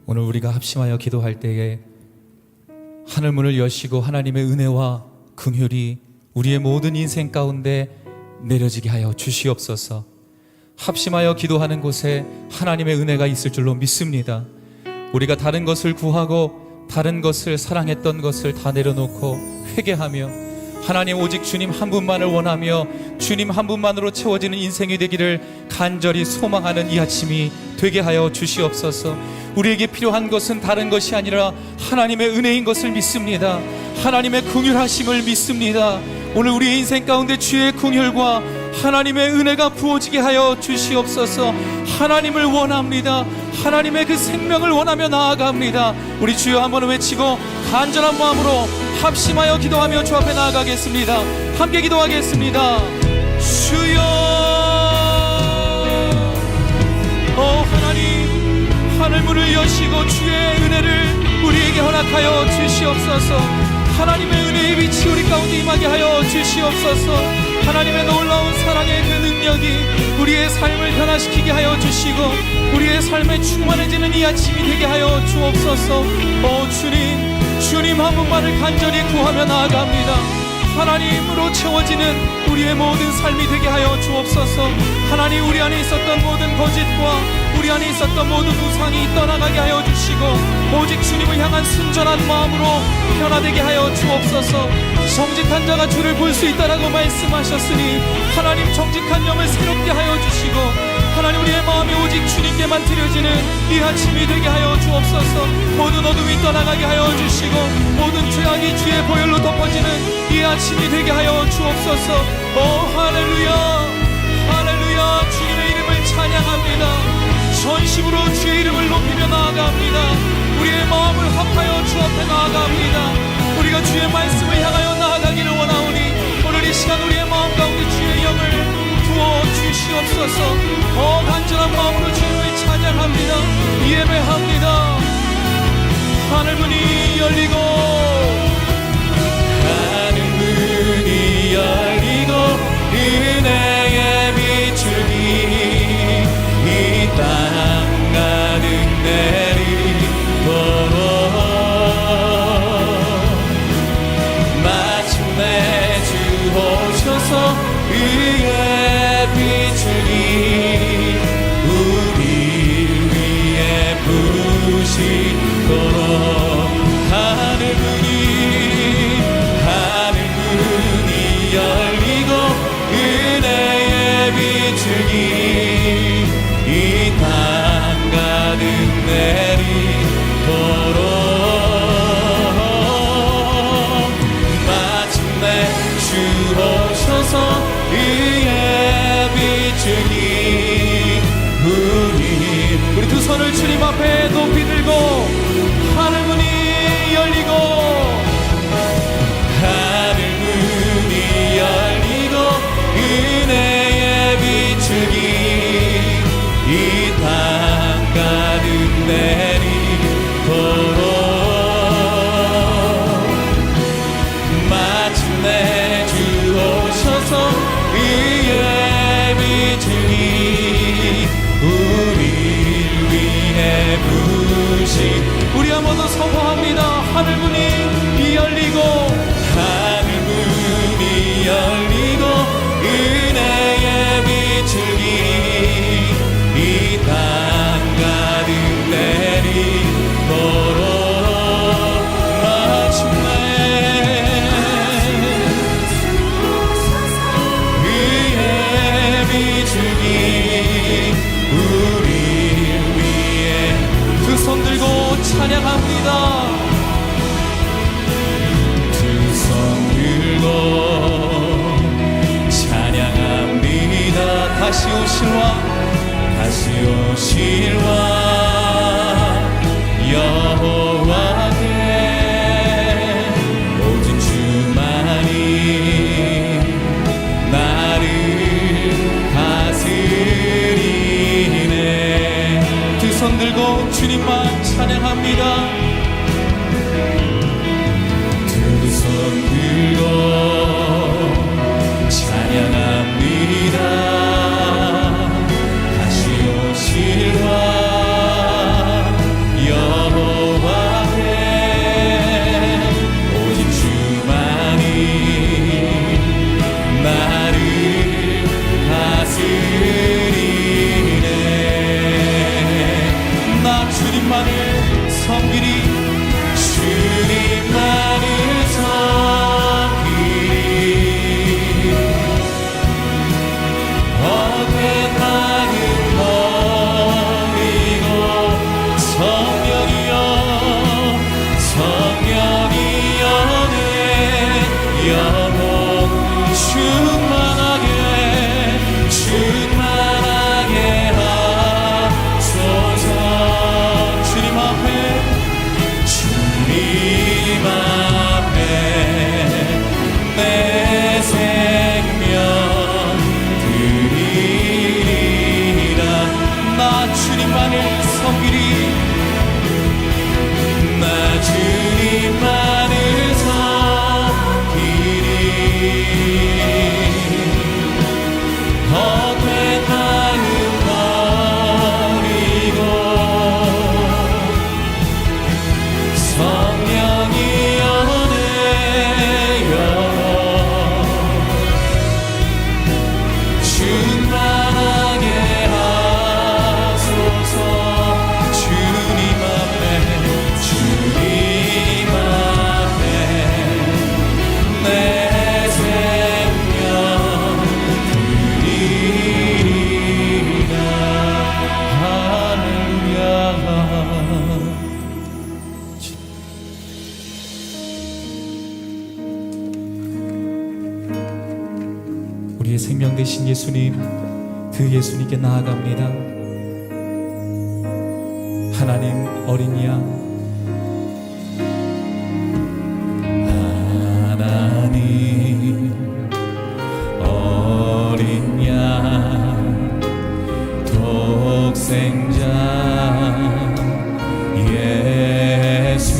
오늘 우리가 합심하여 기도할 때에 하늘문을 여시고 하나님의 은혜와 긍휼이 우리의 모든 인생 가운데 내려지게 하여 주시옵소서. 합심하여 기도하는 곳에 하나님의 은혜가 있을 줄로 믿습니다. 우리가 다른 것을 구하고 다른 것을 사랑했던 것을 다 내려놓고 회개하며 하나님 오직 주님 한 분만을 원하며 주님 한 분만으로 채워지는 인생이 되기를 간절히 소망하는 이 아침이 되게 하여 주시옵소서. 우리에게 필요한 것은 다른 것이 아니라 하나님의 은혜인 것을 믿습니다. 하나님의 긍휼하심을 믿습니다. 오늘 우리의 인생 가운데 주의 긍휼과 하나님의 은혜가 부어지게 하여 주시옵소서. 하나님을 원합니다. 하나님의 그 생명을 원하며 나아갑니다. 우리 주여 한번 외치고 간절한 마음으로 합심하여 기도하며 주 앞에 나아가겠습니다. 함께 기도하겠습니다. 주여, 하나님, 하늘문을 여시고 주의 은혜를 우리에게 허락하여 주시옵소서. 하나님의 은혜의 빛이 우리 가운데 임하게 하여 주시옵소서. 하나님의 놀라운 사랑의 그 능력이 우리의 삶을 변화시키게 하여 주시고 우리의 삶에 충만해지는 이 아침이 되게 하여 주옵소서. 주님 한 분만을 간절히 구하며 나아갑니다. 하나님으로 채워지는 우리의 모든 삶이 되게 하여 주옵소서. 하나님, 우리 안에 있었던 모든 거짓과 우리 안에 있었던 모든 우상이 떠나가게 하여 주시고 오직 주님을 향한 순전한 마음으로 변화되게 하여 주옵소서. 정직한 자가 주를 볼 수 있다라고 말씀하셨으니 하나님, 정직한 영을 새롭게 하여 주시고 하나님, 우리의 마음이 오직 주님께만 드려지는 이 아침이 되게 하여 주옵소서. 모든 어둠이 떠나가게 하여 주시고 모든 죄악이 주의 보혈로 덮어지는 이 아침이 되게 하여 주옵소서. 할렐루야, 할렐루야. 주님의 이름을 찬양합니다. 전심으로 주의 이름을 높이며 나아갑니다. 우리의 마음을 합하여 주 앞에 나아갑니다. 우리가 주의 말씀을 향하여 나아가기를 원하오니 오늘 이 시간 우리의 마음 가운데 주의 영을 부어 주시옵소서. 간절한 마음으로 주님을 찬양합니다. 예배합니다. 하늘문이 열리고 하늘문이 열리고 은혜의 비추기 이 땅 가득 내리도록 마침내 주 오셔서 의의 비추기 우리 위에 부으시도록 하늘문이 열리고 은혜의 비추기 이 땅 가득 내리도록 마침내 주 오셔서 의의 비추기 우리 두 손을 주님 앞에 높이 들고 하늘문이 열리고 하늘문이 열리고 은혜의 비추기 이 땅 가득 내리도록 마침내 주 오셔서 의의 비추기 우리를 위해 부으시 우리 한 번 더 선포합니다. 하늘문이 열리고 하늘문이 열리고 은혜의 비추기 이 땅 가득 내리도록 마침내 의의 비추기 우리를 위해 두 손 들고 찬양합니다. 두 손 들고 찬양합니다. 다시 오실 왕 여호와께 오직 주만이 나를 다스리네. 두 손 들고 주님만 찬양합니다. 두 손 들고 찬양합니다. 다시 오실 왕 섬기리 주님만을 섬기리 헛된 마음 버리고 성령이여 성령이여 내 영혼 충만하게 하소서. 주님 앞에 내 생명 드리리라. 나 주님만을 섬기리 나 주님만을 섬기리 헛된 마음 버리고 성령이여 내 영혼 충만하게 하소서. 주님 앞에 내 생명 드리리라. 할렐루야. 우리의 생명 되신 예수님, 그 예수님께 나아갑니다. 하나님 어린 양, 하나님 어린 양 독생자 예수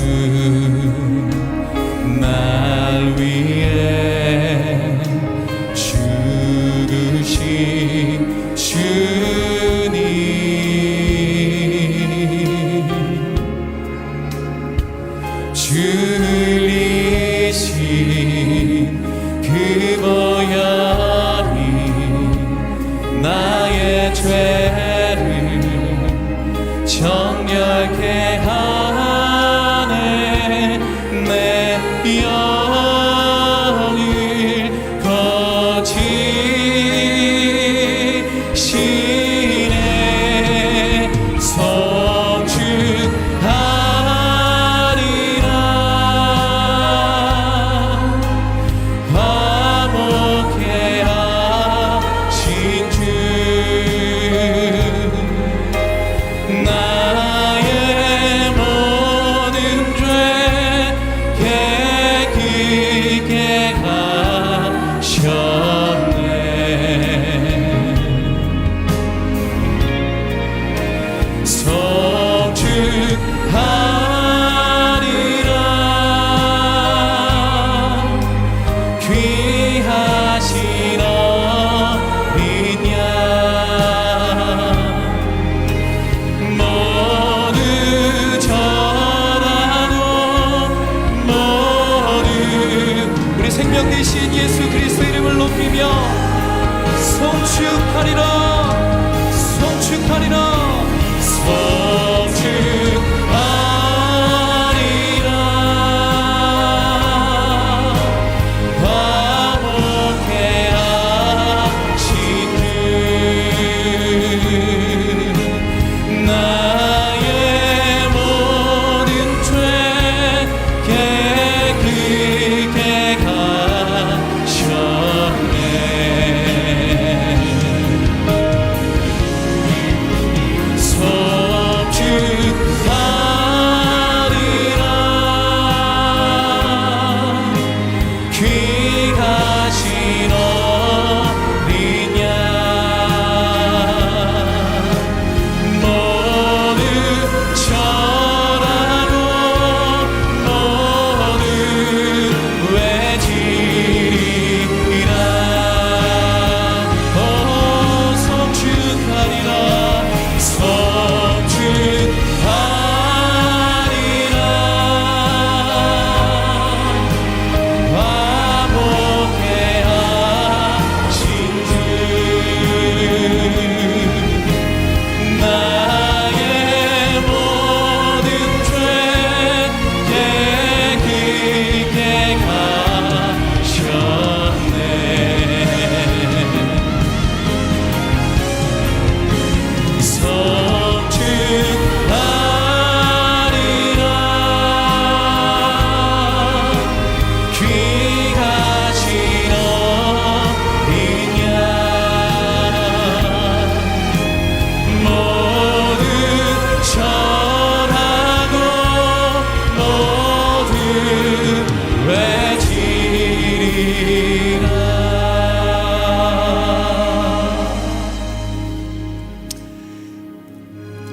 날 위해 죽으신 주님 흘리신 그 보혈이 나의 죄를 정결케 하네. 내 영을 거지시네. 성축하리라. 화목해 하신 주 나의 모든 죄 깨끗게 하셨네. 성축하리라. 귀하신 어린 양 모두 전하노 모두. 우리 생명 되신 예수 그리스도 이름을 높이며 송축하리라, 송축하리라. 성축하리라. 화목해 하신 주 나의 모든 죄 깨끗게 하셨네.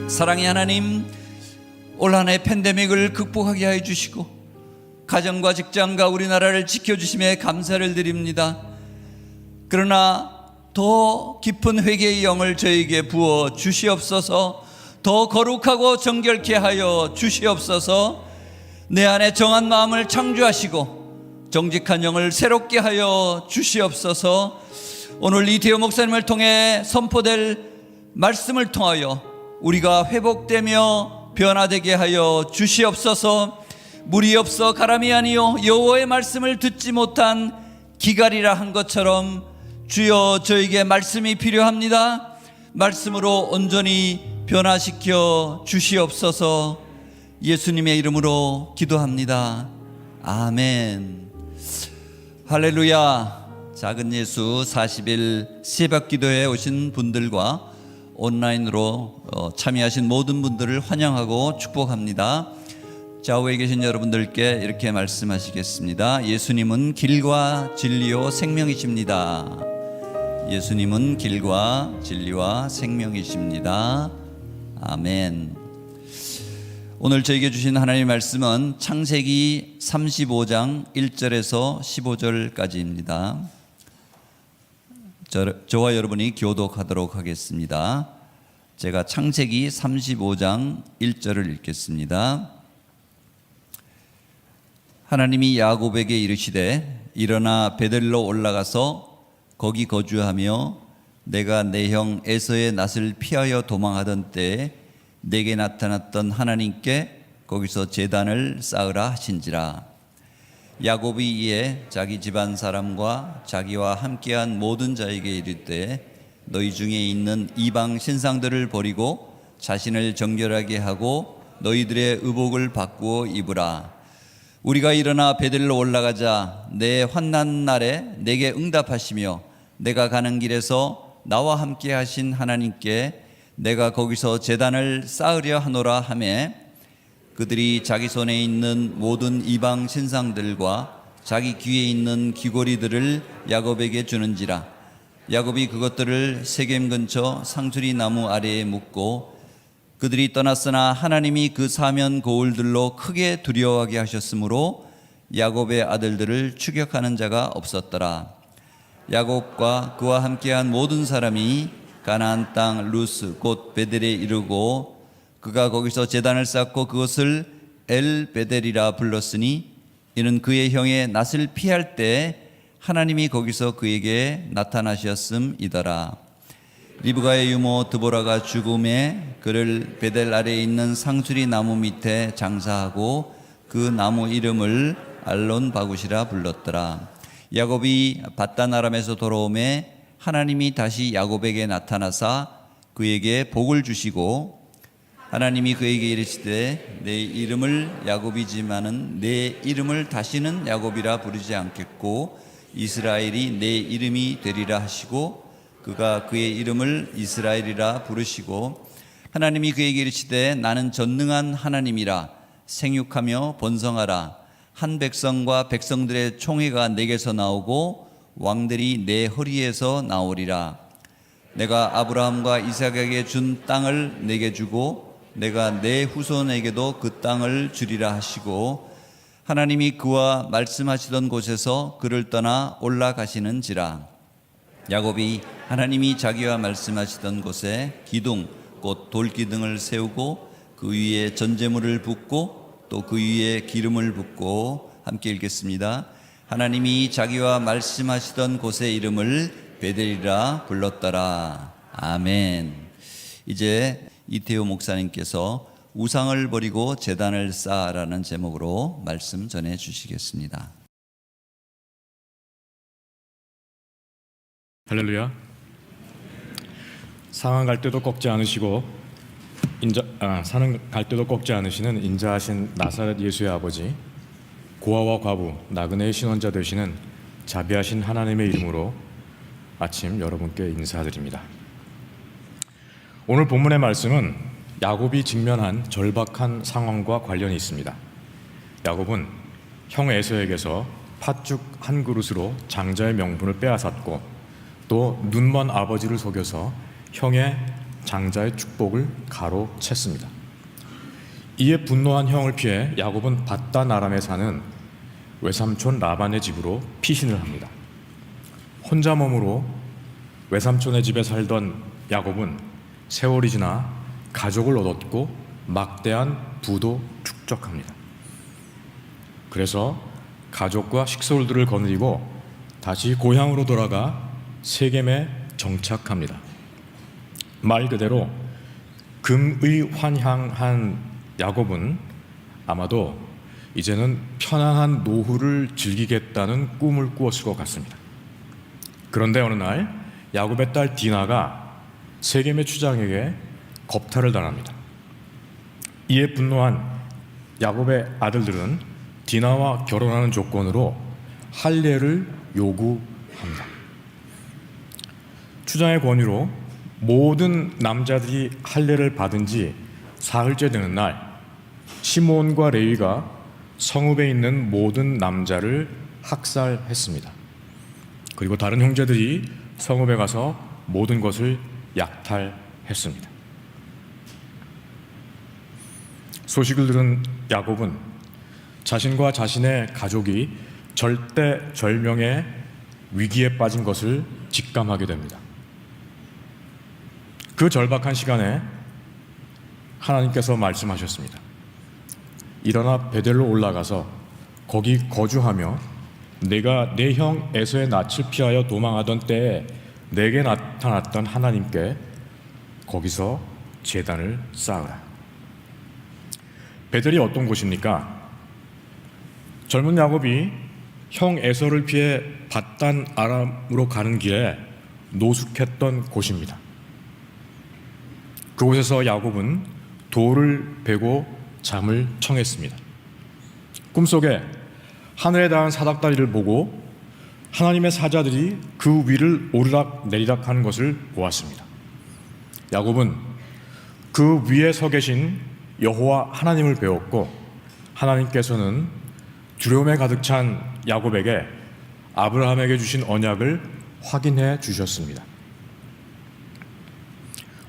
사랑의 하나님, 올 한 해 팬데믹을 극복하게 하여 주시고 가정과 직장과 우리나라를 지켜주심에 감사를 드립니다. 그러나 더 깊은 회개의 영을 저에게 부어 주시옵소서. 더 거룩하고 정결케 하여 주시옵소서. 내 안에 정한 마음을 창조하시고 정직한 영을 새롭게 하여 주시옵소서. 오늘 이태호 목사님을 통해 선포될 말씀을 통하여 우리가 회복되며 변화되게 하여 주시옵소서. 물이 없어 가람이 아니요 여호와의 말씀을 듣지 못한 기갈이라 한 것처럼 주여 저에게 말씀이 필요합니다. 말씀으로 온전히 변화시켜 주시옵소서. 예수님의 이름으로 기도합니다. 아멘. 할렐루야. 작은 예수 40일 새벽 기도에 오신 분들과 온라인으로 참여하신 모든 분들을 환영하고 축복합니다. 좌우에 계신 여러분들께 이렇게 말씀하시겠습니다. 예수님은 길과 진리요 생명이십니다. 예수님은 길과 진리와 생명이십니다. 아멘. 오늘 저에게 주신 하나님의 말씀은 창세기 35장 1절에서 15절까지입니다. 저와 여러분이 교독하도록 하겠습니다. 제가 창세기 35장 1절을 읽겠습니다. 하나님이 야곱에게 이르시되 일어나 베델로 올라가서 거기 거주하며 내가 내 형 에서의 낯을 피하여 도망하던 때에 내게 나타났던 하나님께 거기서 제단을 쌓으라 하신지라. 야곱이 이에 자기 집안 사람과 자기와 함께한 모든 자에게 이르되 너희 중에 있는 이방 신상들을 버리고 자신을 정결하게 하고 너희들의 의복을 바꾸어 입으라. 우리가 일어나 베델로 올라가자. 내 환난 날에 내게 응답하시며 내가 가는 길에서 나와 함께 하신 하나님께 내가 거기서 제단을 쌓으려 하노라 하매 그들이 자기 손에 있는 모든 이방 신상들과 자기 귀에 있는 귀고리들을 야곱에게 주는지라. 야곱이 그것들을 세겜 근처 상수리 나무 아래에 묻고 그들이 떠났으나 하나님이 그 사면 고울들로 크게 두려워하게 하셨으므로 야곱의 아들들을 추격하는 자가 없었더라. 야곱과 그와 함께한 모든 사람이 가나안 땅 루스 곧 베델에 이르고 그가 거기서 제단을 쌓고 그것을 엘 베델이라 불렀으니 이는 그의 형의 낯을 피할 때 하나님이 거기서 그에게 나타나셨음이더라. 리브가의 유모 드보라가 죽음에 그를 베델 아래에 있는 상수리 나무 밑에 장사하고 그 나무 이름을 알론 바굿이라 불렀더라. 야곱이 밧단 아람에서 돌아오매 하나님이 다시 야곱에게 나타나사 그에게 복을 주시고 하나님이 그에게 이르시되 내 이름을 야곱이지만은 내 이름을 다시는 야곱이라 부르지 않겠고 이스라엘이 내 이름이 되리라 하시고 그가 그의 이름을 이스라엘이라 부르시고 하나님이 그에게 이르시되 나는 전능한 하나님이라 생육하며 번성하라. 한 백성과 백성들의 총회가 내게서 나오고 왕들이 내 허리에서 나오리라. 내가 아브라함과 이삭에게 준 땅을 내게 주고 내가 내 후손에게도 그 땅을 주리라 하시고 하나님이 그와 말씀하시던 곳에서 그를 떠나 올라가시는지라. 야곱이 하나님이 자기와 말씀하시던 곳에 기둥 곧 돌기둥을 세우고 그 위에 전제물을 붓고 또 그 위에 기름을 붓고 함께 읽겠습니다. 하나님이 자기와 말씀하시던 곳의 이름을 베델이라 불렀더라. 아멘. 이제 이태호 목사님께서 우상을 버리고 제단을 쌓아라는 제목으로 말씀 전해 주시겠습니다. 할렐루야. 상한 갈 때도 꺾지 않으시고 사는 갈 때도 꺾지 않으시는 인자하신 나사렛 예수의 아버지, 고아와 과부, 나그네의 신원자 되시는 자비하신 하나님의 이름으로 아침 여러분께 인사드립니다. 오늘 본문의 말씀은 야곱이 직면한 절박한 상황과 관련이 있습니다. 야곱은 형 에서에게서 팥죽 한 그릇으로 장자의 명분을 빼앗았고 또 눈먼 아버지를 속여서 형의 장자의 축복을 가로챘습니다. 이에 분노한 형을 피해 야곱은 밧단 아람에 사는 외삼촌 라반의 집으로 피신을 합니다. 혼자 몸으로 외삼촌의 집에 살던 야곱은 세월이 지나 가족을 얻었고 막대한 부도 축적합니다. 그래서 가족과 식솔들을 거느리고 다시 고향으로 돌아가 세겜에 정착합니다. 말 그대로 금의 환향한 야곱은 아마도 이제는 편안한 노후를 즐기겠다는 꿈을 꾸었을 것 같습니다. 그런데 어느 날 야곱의 딸 디나가 세겜의 추장에게 겁탈을 당합니다. 이에 분노한 야곱의 아들들은 디나와 결혼하는 조건으로 할례를 요구합니다. 추장의 권유로 모든 남자들이 할례를 받은 지 사흘째 되는 날 시몬과 레위가 성읍에 있는 모든 남자를 학살했습니다. 그리고 다른 형제들이 성읍에 가서 모든 것을 약탈했습니다. 소식을 들은 야곱은 자신과 자신의 가족이 절대절명의 위기에 빠진 것을 직감하게 됩니다. 그 절박한 시간에 하나님께서 말씀하셨습니다. 일어나 베델로 올라가서 거기 거주하며 내가 내 형 에서의 낯을 피하여 도망하던 때에 내게 나타났던 하나님께 거기서 제단을 쌓으라. 베델이 어떤 곳입니까? 젊은 야곱이 형 에서를 피해 밧단 아람으로 가는 길에 노숙했던 곳입니다. 그곳에서 야곱은 돌을 베고 잠을 청했습니다. 꿈속에 하늘에 닿은 사닥다리를 보고 하나님의 사자들이 그 위를 오르락 내리락 하는 것을 보았습니다. 야곱은 그 위에 서 계신 여호와 하나님을 배웠고 하나님께서는 두려움에 가득 찬 야곱에게 아브라함에게 주신 언약을 확인해 주셨습니다.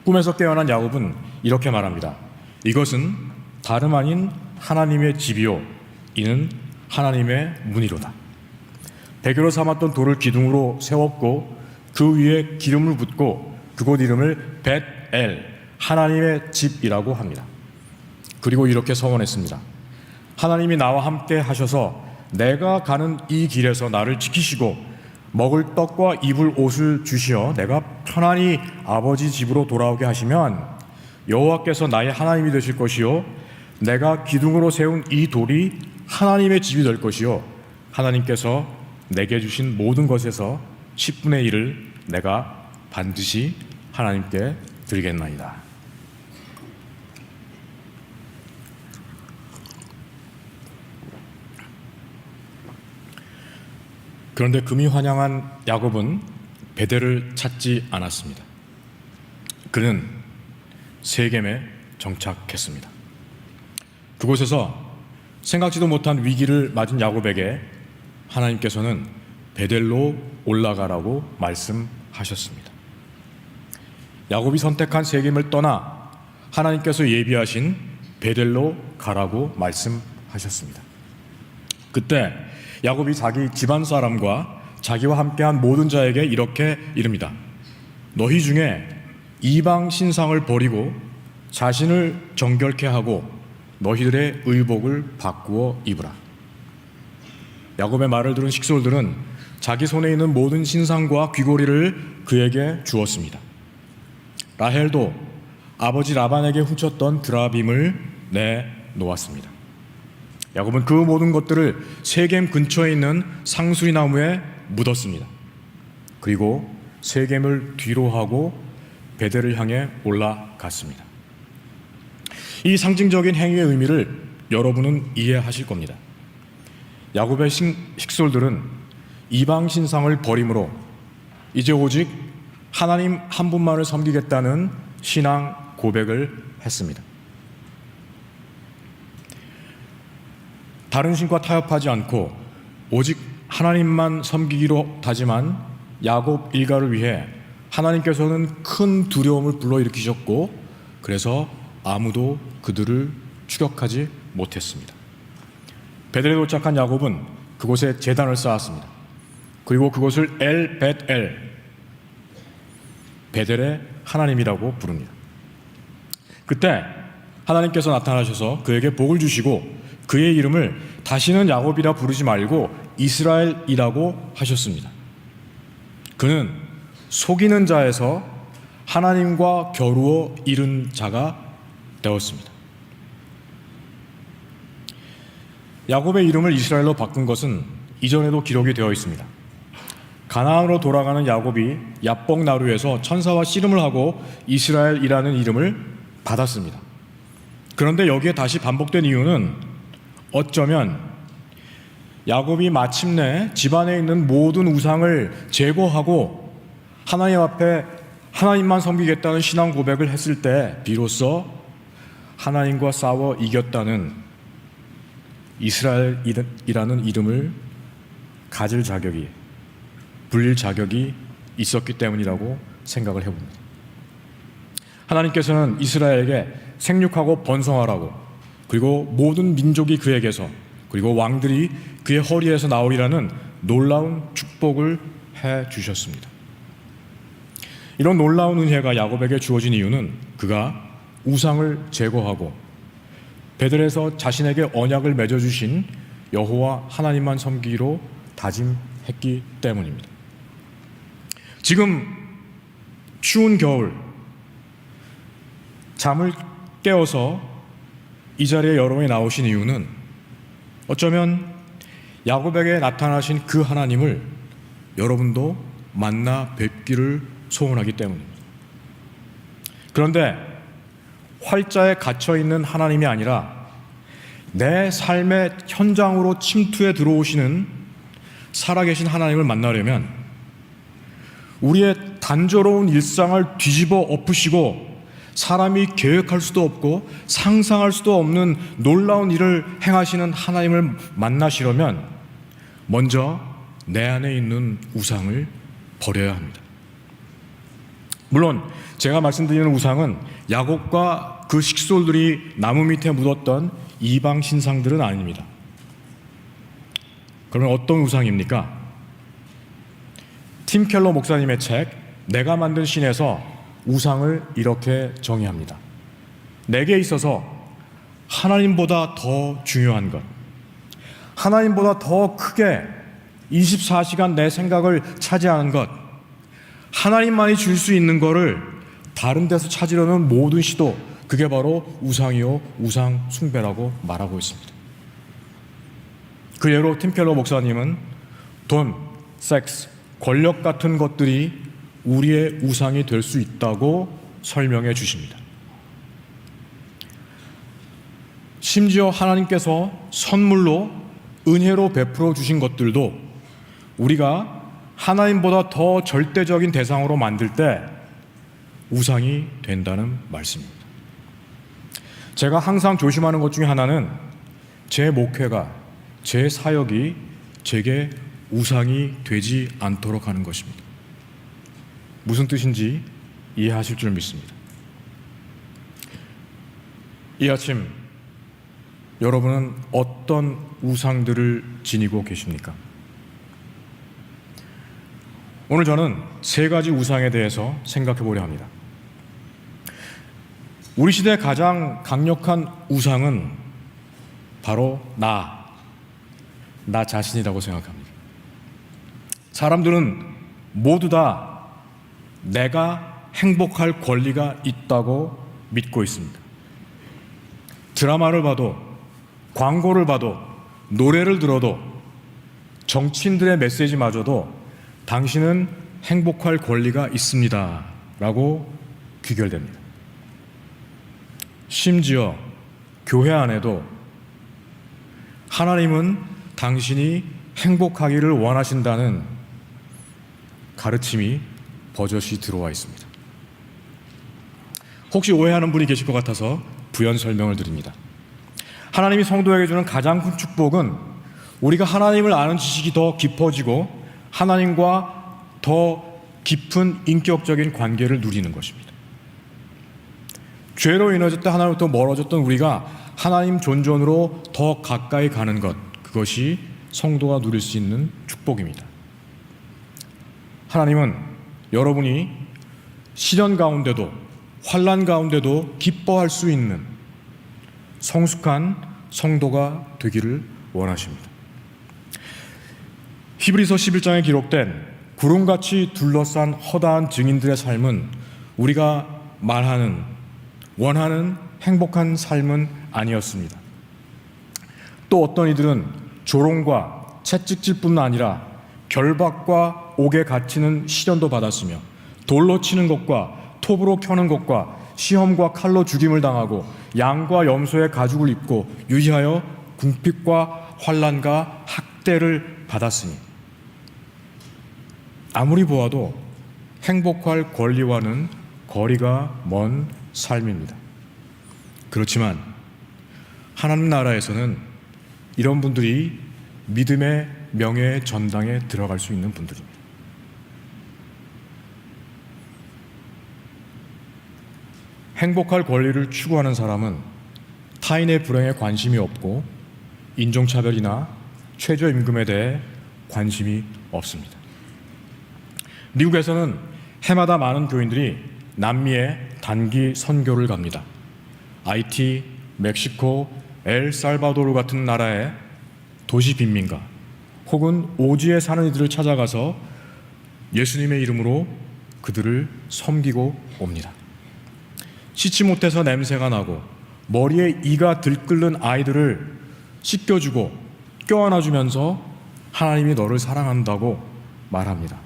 꿈에서 깨어난 야곱은 이렇게 말합니다. 이것은 다름 아닌 하나님의 집이요 이는 하나님의 문이로다. 베개로 삼았던 돌을 기둥으로 세웠고 그 위에 기름을 붓고 그곳 이름을 벳엘 하나님의 집이라고 합니다. 그리고 이렇게 서원했습니다. 하나님이 나와 함께 하셔서 내가 가는 이 길에서 나를 지키시고 먹을 떡과 입을 옷을 주시어 내가 편안히 아버지 집으로 돌아오게 하시면 여호와께서 나의 하나님이 되실 것이요 내가 기둥으로 세운 이 돌이 하나님의 집이 될 것이요 하나님께서 내게 주신 모든 것에서 10분의 1을 내가 반드시 하나님께 드리겠나이다. 그런데 금이 환영한 야곱은 베델을 찾지 않았습니다. 그는 세겜에 정착했습니다. 그곳에서 생각지도 못한 위기를 맞은 야곱에게 하나님께서는 베델로 올라가라고 말씀하셨습니다. 야곱이 선택한 세겜을 떠나 하나님께서 예비하신 베델로 가라고 말씀하셨습니다. 그때 야곱이 자기 집안 사람과 자기와 함께한 모든 자에게 이렇게 이릅니다. 너희 중에 이방 신상을 버리고 자신을 정결케 하고 너희들의 의복을 바꾸어 입으라. 야곱의 말을 들은 식솔들은 자기 손에 있는 모든 신상과 귀고리를 그에게 주었습니다. 라헬도 아버지 라반에게 훔쳤던 드라빔을 내놓았습니다. 야곱은 그 모든 것들을 세겜 근처에 있는 상수리 나무에 묻었습니다. 그리고 세겜을 뒤로 하고 베델을 향해 올라갔습니다. 이 상징적인 행위의 의미를 여러분은 이해하실 겁니다. 야곱의 식솔들은 이방 신상을 버림으로 이제 오직 하나님 한 분만을 섬기겠다는 신앙 고백을 했습니다. 다른 신과 타협하지 않고 오직 하나님만 섬기기로 다짐한 야곱 일가를 위해 하나님께서는 큰 두려움을 불러일으키셨고 그래서 아무도 그들을 추격하지 못했습니다. 베델에 도착한 야곱은 그곳에 제단을 쌓았습니다. 그리고 그곳을 엘-벳-엘, 베델의 하나님이라고 부릅니다. 그때 하나님께서 나타나셔서 그에게 복을 주시고 그의 이름을 다시는 야곱이라 부르지 말고 이스라엘이라고 하셨습니다. 그는 속이는 자에서 하나님과 겨루어 이룬 자가 되었습니다. 야곱의 이름을 이스라엘로 바꾼 것은 이전에도 기록이 되어 있습니다. 가나안으로 돌아가는 야곱이 야복 나루에서 천사와 씨름을 하고 이스라엘이라는 이름을 받았습니다. 그런데 여기에 다시 반복된 이유는 어쩌면 야곱이 마침내 집안에 있는 모든 우상을 제거하고 하나님 앞에 하나님만 섬기겠다는 신앙 고백을 했을 때 비로소 하나님과 싸워 이겼다는 이스라엘이라는 이름을 가질 자격이, 불릴 자격이 있었기 때문이라고 생각을 해봅니다. 하나님께서는 이스라엘에게 생육하고 번성하라고, 그리고 모든 민족이 그에게서, 그리고 왕들이 그의 허리에서 나오리라는 놀라운 축복을 해 주셨습니다. 이런 놀라운 은혜가 야곱에게 주어진 이유는 그가 우상을 제거하고 베들에서 자신에게 언약을 맺어주신 여호와 하나님만 섬기기로 다짐했기 때문입니다. 지금 추운 겨울 잠을 깨어서 이 자리에 여러분이 나오신 이유는 어쩌면 야곱에게 나타나신 그 하나님을 여러분도 만나 뵙기를 소원하기 때문입니다. 그런데 활자에 갇혀있는 하나님이 아니라 내 삶의 현장으로 침투해 들어오시는 살아계신 하나님을 만나려면 우리의 단조로운 일상을 뒤집어 엎으시고 사람이 계획할 수도 없고 상상할 수도 없는 놀라운 일을 행하시는 하나님을 만나시려면 먼저 내 안에 있는 우상을 버려야 합니다. 물론 제가 말씀드리는 우상은 야곱과 그 식솔들이 나무 밑에 묻었던 이방 신상들은 아닙니다. 그러면 어떤 우상입니까? 팀 켈러 목사님의 책 내가 만든 신에서 우상을 이렇게 정의합니다. 내게 있어서 하나님보다 더 중요한 것, 하나님보다 더 크게 24시간 내 생각을 차지하는 것, 하나님만이 줄 수 있는 것을 다른 데서 찾으려는 모든 시도, 그게 바로 우상이요 우상 숭배라고 말하고 있습니다. 그 예로 팀 켈러 목사님은 돈, 섹스, 권력 같은 것들이 우리의 우상이 될 수 있다고 설명해 주십니다. 심지어 하나님께서 선물로 은혜로 베풀어 주신 것들도 우리가 하나님보다 더 절대적인 대상으로 만들 때 우상이 된다는 말씀입니다. 제가 항상 조심하는 것 중에 하나는 제 목회가, 제 사역이 제게 우상이 되지 않도록 하는 것입니다. 무슨 뜻인지 이해하실 줄 믿습니다. 이 아침 여러분은 어떤 우상들을 지니고 계십니까? 오늘 저는 세 가지 우상에 대해서 생각해 보려 합니다. 우리 시대의 가장 강력한 우상은 바로 나 자신이라고 생각합니다. 사람들은 모두 다 내가 행복할 권리가 있다고 믿고 있습니다. 드라마를 봐도, 광고를 봐도, 노래를 들어도, 정치인들의 메시지마저도 당신은 행복할 권리가 있습니다 라고 귀결됩니다. 심지어 교회 안에도 하나님은 당신이 행복하기를 원하신다는 가르침이 버젓이 들어와 있습니다. 혹시 오해하는 분이 계실 것 같아서 부연 설명을 드립니다. 하나님이 성도에게 주는 가장 큰 축복은 우리가 하나님을 아는 지식이 더 깊어지고 하나님과 더 깊은 인격적인 관계를 누리는 것입니다. 죄로 인해서 하나님부터 멀어졌던 우리가 하나님 존존으로 더 가까이 가는 것, 그것이 성도가 누릴 수 있는 축복입니다. 하나님은 여러분이 시련 가운데도 환난 가운데도 기뻐할 수 있는 성숙한 성도가 되기를 원하십니다. 히브리서 11장에 기록된 구름같이 둘러싼 허다한 증인들의 삶은 우리가 말하는 원하는 행복한 삶은 아니었습니다. 또 어떤 이들은 조롱과 채찍질뿐 아니라 결박과 옥에 갇히는 시련도 받았으며 돌로 치는 것과 톱으로 켜는 것과 시험과 칼로 죽임을 당하고 양과 염소의 가죽을 입고 유의하여 궁핍과 환난과 학대를 받았으니 아무리 보아도 행복할 권리와는 거리가 먼 삶입니다. 그렇지만 하나님 나라에서는 이런 분들이 믿음의 명예의 전당에 들어갈 수 있는 분들입니다. 행복할 권리를 추구하는 사람은 타인의 불행에 관심이 없고 인종차별이나 최저임금에 대해 관심이 없습니다. 미국에서는 해마다 많은 교인들이 남미에 단기 선교를 갑니다. 하이티, 멕시코, 엘살바도르 같은 나라의 도시 빈민가 혹은 오지에 사는 이들을 찾아가서 예수님의 이름으로 그들을 섬기고 옵니다. 씻지 못해서 냄새가 나고 머리에 이가 들끓는 아이들을 씻겨주고 껴안아주면서 하나님이 너를 사랑한다고 말합니다.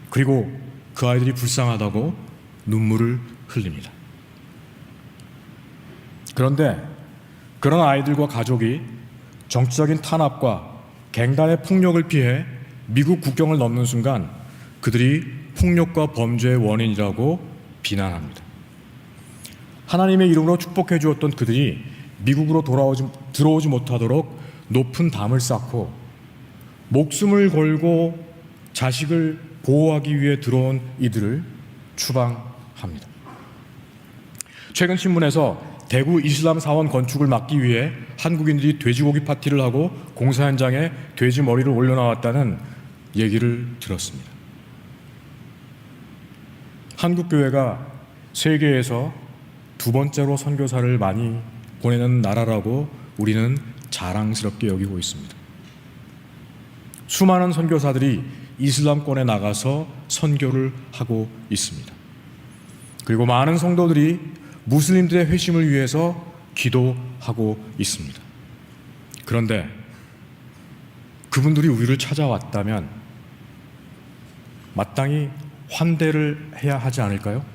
그리고 그 아이들이 불쌍하다고 눈물을 흘립니다. 그런데 그런 아이들과 가족이 정치적인 탄압과 갱단의 폭력을 피해 미국 국경을 넘는 순간 그들이 폭력과 범죄의 원인이라고 비난합니다. 하나님의 이름으로 축복해 주었던 그들이 미국으로 들어오지 못하도록 높은 담을 쌓고 목숨을 걸고 자식을 보호하기 위해 들어온 이들을 추방합니다. 최근 신문에서 대구 이슬람 사원 건축을 막기 위해 한국인들이 돼지고기 파티를 하고 공사 현장에 돼지 머리를 올려놓았다는 얘기를 들었습니다. 한국교회가 세계에서 두 번째로 선교사를 많이 보내는 나라라고 우리는 자랑스럽게 여기고 있습니다. 수많은 선교사들이 이슬람권에 나가서 선교를 하고 있습니다. 그리고 많은 성도들이 무슬림들의 회심을 위해서 기도하고 있습니다. 그런데 그분들이 우리를 찾아왔다면 마땅히 환대를 해야 하지 않을까요?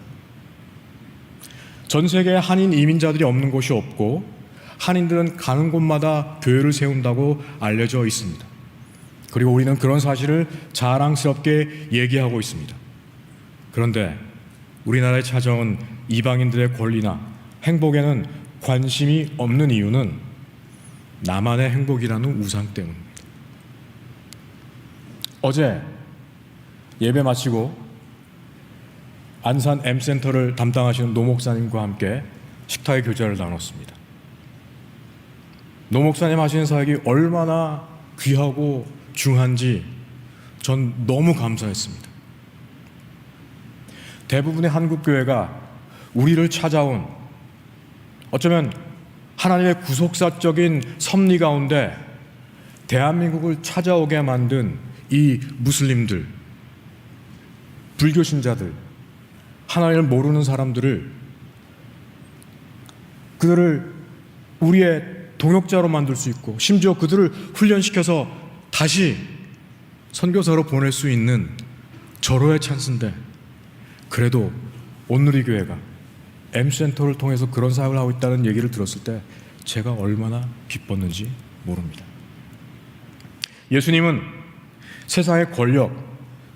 전 세계에 한인 이민자들이 없는 곳이 없고 한인들은 가는 곳마다 교회를 세운다고 알려져 있습니다. 그리고 우리는 그런 사실을 자랑스럽게 얘기하고 있습니다. 그런데 우리나라에 찾아온 이방인들의 권리나 행복에는 관심이 없는 이유는 나만의 행복이라는 우상 때문입니다. 어제 예배 마치고 안산 M센터를 담당하시는 노 목사님과 함께 식탁의 교제를 나눴습니다. 노 목사님 하시는 사역이 얼마나 귀하고 중한지 전 너무 감사했습니다. 대부분의 한국교회가 우리를 찾아온 어쩌면 하나님의 구속사적인 섭리 가운데 대한민국을 찾아오게 만든 이 무슬림들, 불교신자들, 하나님을 모르는 사람들을 그들을 우리의 동역자로 만들 수 있고 심지어 그들을 훈련시켜서 다시 선교사로 보낼 수 있는 절호의 찬스인데 그래도 온누리교회가 M센터를 통해서 그런 사역을 하고 있다는 얘기를 들었을 때 제가 얼마나 기뻤는지 모릅니다. 예수님은 세상의 권력,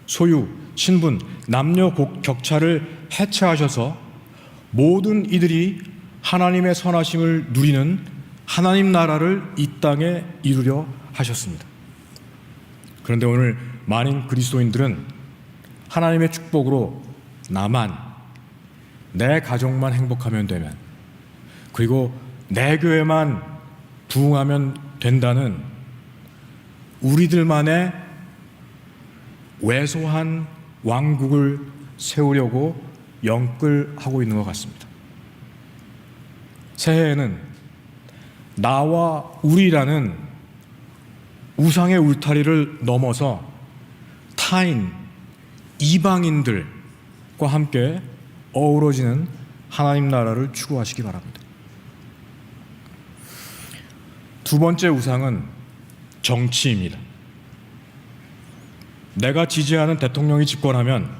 소유, 신분, 남녀 격차를 해체하셔서 모든 이들이 하나님의 선하심을 누리는 하나님 나라를 이 땅에 이루려 하셨습니다. 그런데 오늘 많은 그리스도인들은 하나님의 축복으로 나만, 내 가족만 행복하면 되면, 그리고 내 교회만 부흥하면 된다는 우리들만의 왜소한 왕국을 세우려고 영끌하고 있는 것 같습니다. 새해에는 나와 우리라는 우상의 울타리를 넘어서 타인, 이방인들과 함께 어우러지는 하나님 나라를 추구하시기 바랍니다. 두 번째 우상은 정치입니다. 내가 지지하는 대통령이 집권하면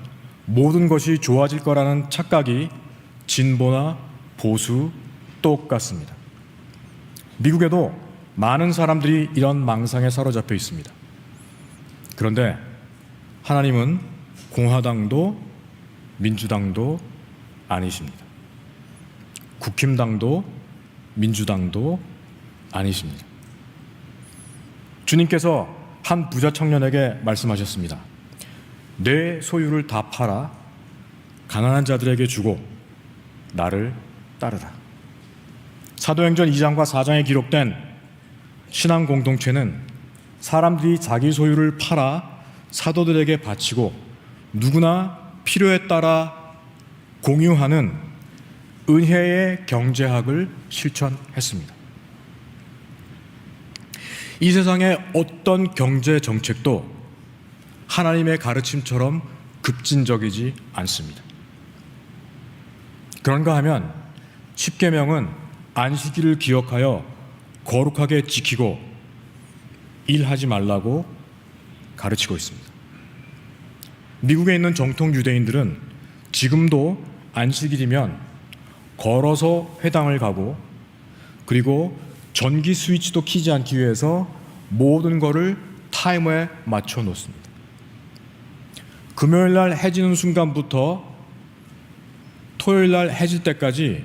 모든 것이 좋아질 거라는 착각이 진보나 보수 똑같습니다. 미국에도 많은 사람들이 이런 망상에 사로잡혀 있습니다. 그런데 하나님은 공화당도 민주당도 아니십니다. 국힘당도 민주당도 아니십니다. 주님께서 한 부자 청년에게 말씀하셨습니다. 내 소유를 다 팔아 가난한 자들에게 주고 나를 따르라. 사도행전 2장과 4장에 기록된 신앙 공동체는 사람들이 자기 소유를 팔아 사도들에게 바치고 누구나 필요에 따라 공유하는 은혜의 경제학을 실천했습니다. 이 세상의 어떤 경제 정책도 하나님의 가르침처럼 급진적이지 않습니다. 그런가 하면 십계명은 안식일을 기억하여 거룩하게 지키고 일하지 말라고 가르치고 있습니다. 미국에 있는 정통 유대인들은 지금도 안식일이면 걸어서 회당을 가고 그리고 전기 스위치도 켜지 않기 위해서 모든 것을 타이머에 맞춰 놓습니다. 금요일 날 해지는 순간부터 토요일 날 해질 때까지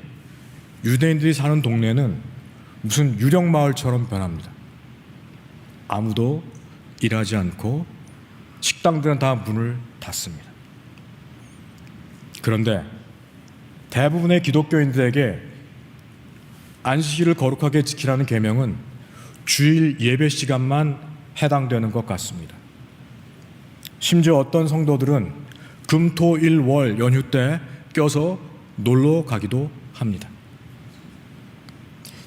유대인들이 사는 동네는 무슨 유령 마을처럼 변합니다. 아무도 일하지 않고 식당들은 다 문을 닫습니다. 그런데 대부분의 기독교인들에게 안식일을 거룩하게 지키라는 계명은 주일 예배 시간만 해당되는 것 같습니다. 심지어 어떤 성도들은 금, 토, 일, 월 연휴 때 껴서 놀러 가기도 합니다.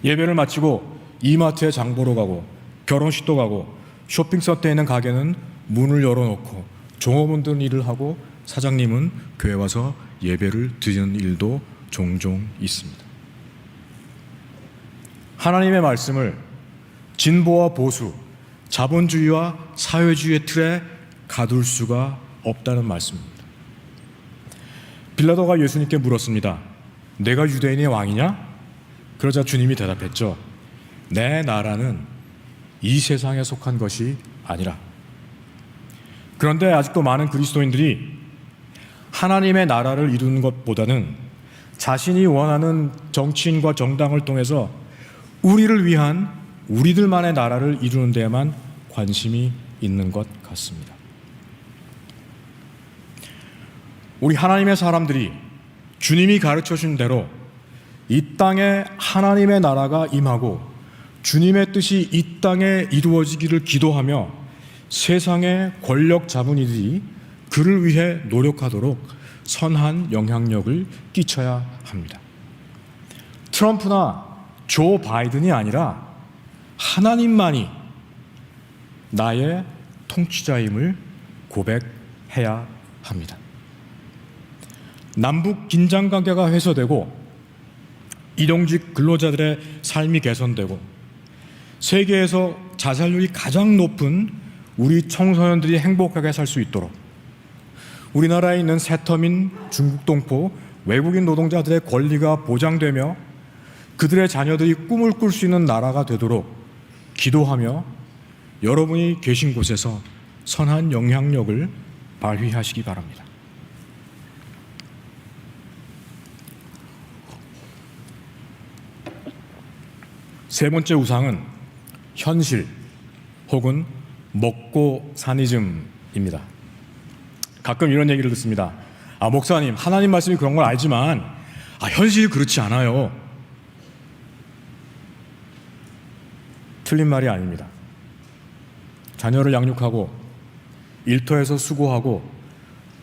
예배를 마치고 이마트에 장 보러 가고 결혼식도 가고 쇼핑센터에 있는 가게는 문을 열어놓고 종업원들은 일을 하고 사장님은 교회 와서 예배를 드리는 일도 종종 있습니다. 하나님의 말씀을 진보와 보수, 자본주의와 사회주의의 틀에 가둘 수가 없다는 말씀입니다. 빌라도가 예수님께 물었습니다. 내가 유대인의 왕이냐? 그러자 주님이 대답했죠. 내 나라는 이 세상에 속한 것이 아니라. 그런데 아직도 많은 그리스도인들이 하나님의 나라를 이루는 것보다는 자신이 원하는 정치인과 정당을 통해서 우리를 위한 우리들만의 나라를 이루는 데에만 관심이 있는 것 같습니다. 우리 하나님의 사람들이 주님이 가르쳐 준 대로 이 땅에 하나님의 나라가 임하고 주님의 뜻이 이 땅에 이루어지기를 기도하며 세상의 권력 잡은 이들이 그를 위해 노력하도록 선한 영향력을 끼쳐야 합니다. 트럼프나 조 바이든이 아니라 하나님만이 나의 통치자임을 고백해야 합니다. 남북 긴장 관계가 해소되고 일용직 근로자들의 삶이 개선되고 세계에서 자살률이 가장 높은 우리 청소년들이 행복하게 살 수 있도록 우리나라에 있는 세터민, 중국 동포, 외국인 노동자들의 권리가 보장되며 그들의 자녀들이 꿈을 꿀 수 있는 나라가 되도록 기도하며 여러분이 계신 곳에서 선한 영향력을 발휘하시기 바랍니다. 세 번째 우상은 현실 혹은 먹고 사니즘입니다. 가끔 이런 얘기를 듣습니다. 목사님, 하나님 말씀이 그런 걸 알지만 현실이 그렇지 않아요. 틀린 말이 아닙니다. 자녀를 양육하고 일터에서 수고하고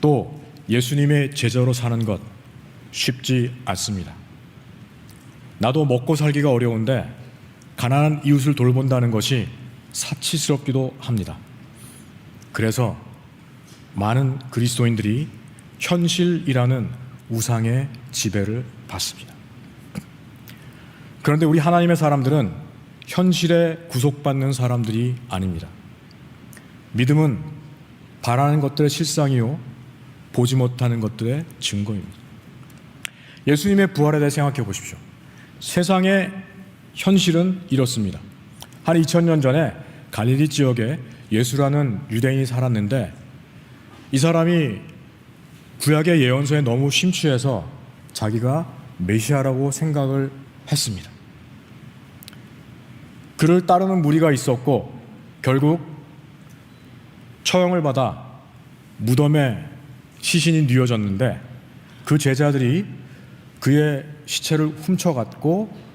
또 예수님의 제자로 사는 것 쉽지 않습니다. 나도 먹고 살기가 어려운데 가난한 이웃을 돌본다는 것이 사치스럽기도 합니다. 그래서 많은 그리스도인들이 현실이라는 우상의 지배를 받습니다. 그런데 우리 하나님의 사람들은 현실에 구속받는 사람들이 아닙니다. 믿음은 바라는 것들의 실상이요 보지 못하는 것들의 증거입니다. 예수님의 부활에 대해 생각해 보십시오. 세상의 현실은 이렇습니다. 한 2000년 전에 갈릴리 지역에 예수라는 유대인이 살았는데 이 사람이 구약의 예언서에 너무 심취해서 자기가 메시아라고 생각을 했습니다. 그를 따르는 무리가 있었고 결국 처형을 받아 무덤에 시신이 뉘어졌는데 그 제자들이 그의 시체를 훔쳐갔고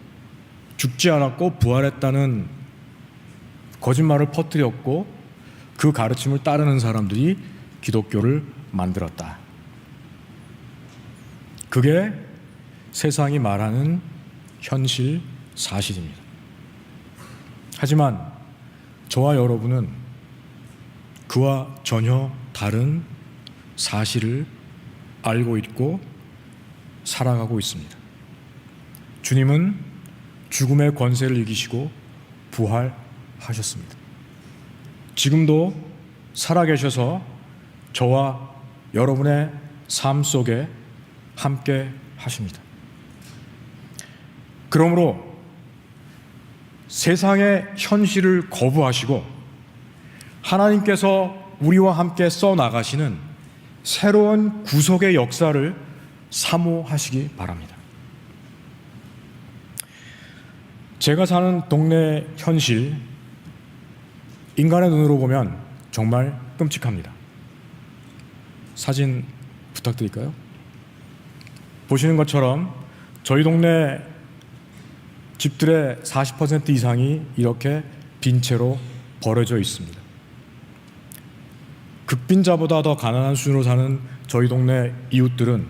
죽지 않았고 부활했다는 거짓말을 퍼뜨렸고 그 가르침을 따르는 사람들이 기독교를 만들었다. 그게 세상이 말하는 현실 사실입니다. 하지만 저와 여러분은 그와 전혀 다른 사실을 알고 있고 살아가고 있습니다. 주님은 죽음의 권세를 이기시고 부활하셨습니다. 지금도 살아계셔서 저와 여러분의 삶 속에 함께 하십니다. 그러므로 세상의 현실을 거부하시고 하나님께서 우리와 함께 써나가시는 새로운 구속의 역사를 사모하시기 바랍니다. 제가 사는 동네 현실, 인간의 눈으로 보면 정말 끔찍합니다. 사진 부탁드릴까요? 보시는 것처럼 저희 동네 집들의 40% 이상이 이렇게 빈 채로 버려져 있습니다. 극빈자보다 더 가난한 수준으로 사는 저희 동네 이웃들은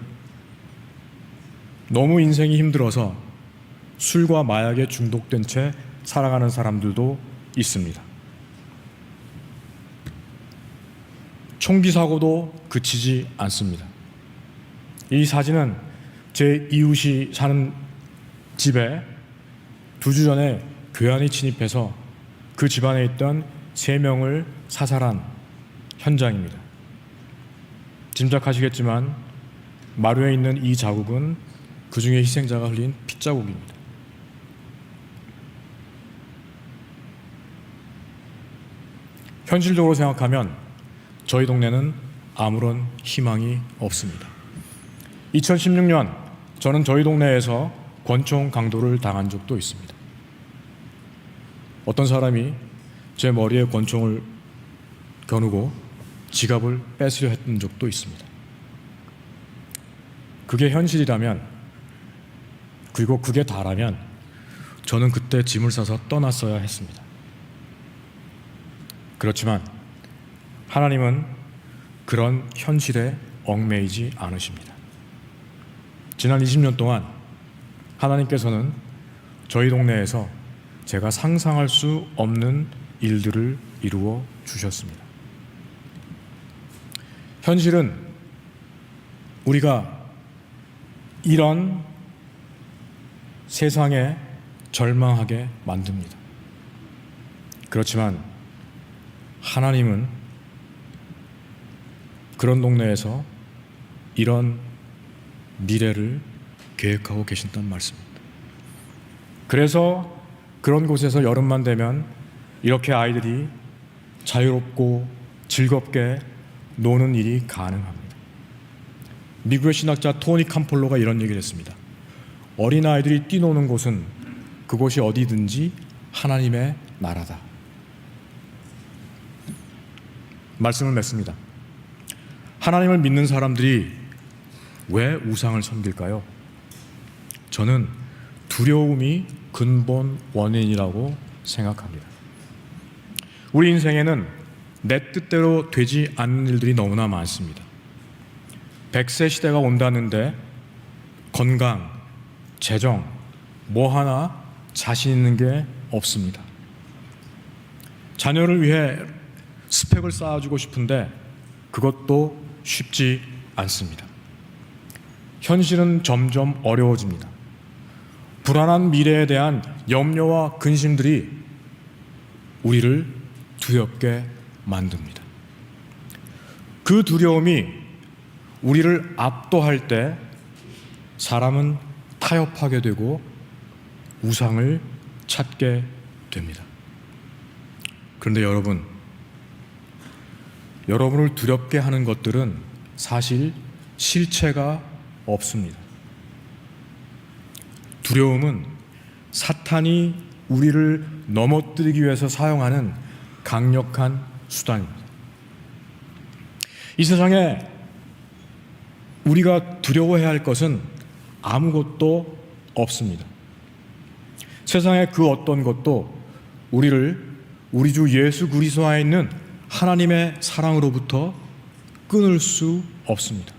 너무 인생이 힘들어서 술과 마약에 중독된 채 살아가는 사람들도 있습니다. 총기 사고도 그치지 않습니다. 이 사진은 제 이웃이 사는 집에 2주 전에 괴한이 침입해서 그 집안에 있던 3명을 사살한 현장입니다. 짐작하시겠지만 마루에 있는 이 자국은 그 중에 희생자가 흘린 핏자국입니다. 현실적으로 생각하면 저희 동네는 아무런 희망이 없습니다. 2016년 저는 저희 동네에서 권총 강도를 당한 적도 있습니다. 어떤 사람이 제 머리에 권총을 겨누고 지갑을 뺏으려 했던 적도 있습니다. 그게 현실이라면, 그리고 그게 다라면 저는 그때 짐을 싸서 떠났어야 했습니다. 그렇지만 하나님은 그런 현실에 얽매이지 않으십니다. 지난 20년 동안 하나님께서는 저희 동네에서 제가 상상할 수 없는 일들을 이루어 주셨습니다. 현실은 우리가 이런 세상에 절망하게 만듭니다. 그렇지만 하나님은 그런 동네에서 이런 미래를 계획하고 계신다는 말씀입니다. 그래서 그런 곳에서 여름만 되면 이렇게 아이들이 자유롭고 즐겁게 노는 일이 가능합니다. 미국의 신학자 토니 캄폴로가 이런 얘기를 했습니다. 어린아이들이 뛰노는 곳은 그곳이 어디든지 하나님의 나라다. 말씀을 맺습니다. 하나님을 믿는 사람들이 왜 우상을 섬길까요? 저는 두려움이 근본 원인이라고 생각합니다. 우리 인생에는 내 뜻대로 되지 않는 일들이 너무나 많습니다. 100세 시대가 온다는데 건강, 재정, 뭐 하나 자신 있는 게 없습니다. 자녀를 위해 스펙을 쌓아주고 싶은데 그것도 쉽지 않습니다. 현실은 점점 어려워집니다. 불안한 미래에 대한 염려와 근심들이 우리를 두렵게 만듭니다. 그 두려움이 우리를 압도할 때 사람은 타협하게 되고 우상을 찾게 됩니다. 그런데 여러분을 두렵게 하는 것들은 사실 실체가 없습니다. 두려움은 사탄이 우리를 넘어뜨리기 위해서 사용하는 강력한 수단입니다. 이 세상에 우리가 두려워해야 할 것은 아무것도 없습니다. 세상의 그 어떤 것도 우리를 우리 주 예수 그리스도 안에 있는 하나님의 사랑으로부터 끊을 수 없습니다.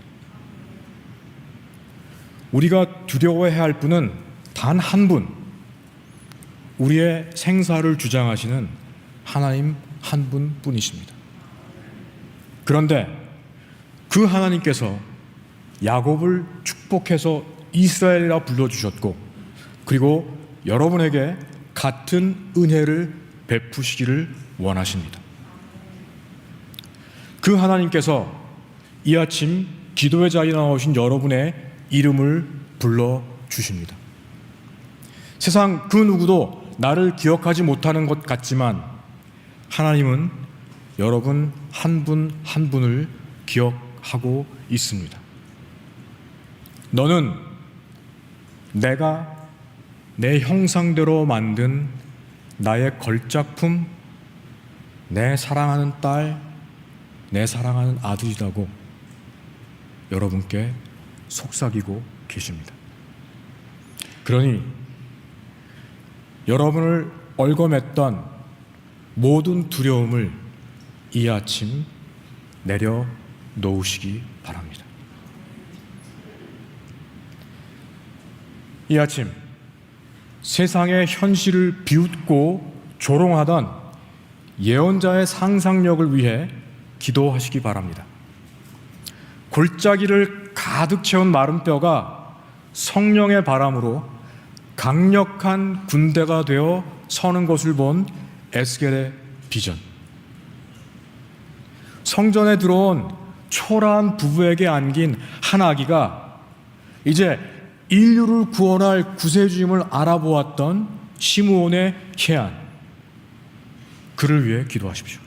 우리가 두려워해야 할 분은 단 한 분, 우리의 생사를 주장하시는 하나님 한 분뿐이십니다. 그런데 그 하나님께서 야곱을 축복해서 이스라엘이라 불러주셨고, 그리고 여러분에게 같은 은혜를 베푸시기를 원하십니다. 그 하나님께서 이 아침 기도의 자리에 나오신 여러분의 이름을 불러주십니다. 세상 그 누구도 나를 기억하지 못하는 것 같지만 하나님은 여러분 한 분 한 분을 기억하고 있습니다. 너는 내가 내 형상대로 만든 나의 걸작품, 내 사랑하는 딸, 내 사랑하는 아들이라고 여러분께 속삭이고 계십니다. 그러니 여러분을 얽어맸던 모든 두려움을 이 아침 내려놓으시기 바랍니다. 이 아침 세상의 현실을 비웃고 조롱하던 예언자의 상상력을 위해 기도하시기 바랍니다. 골짜기를 가득 채운 마른 뼈가 성령의 바람으로 강력한 군대가 되어 서는 것을 본 에스겔의 비전. 성전에 들어온 초라한 부부에게 안긴 한 아기가 이제 인류를 구원할 구세주임을 알아보았던 시므온의 해안. 그를 위해 기도하십시오.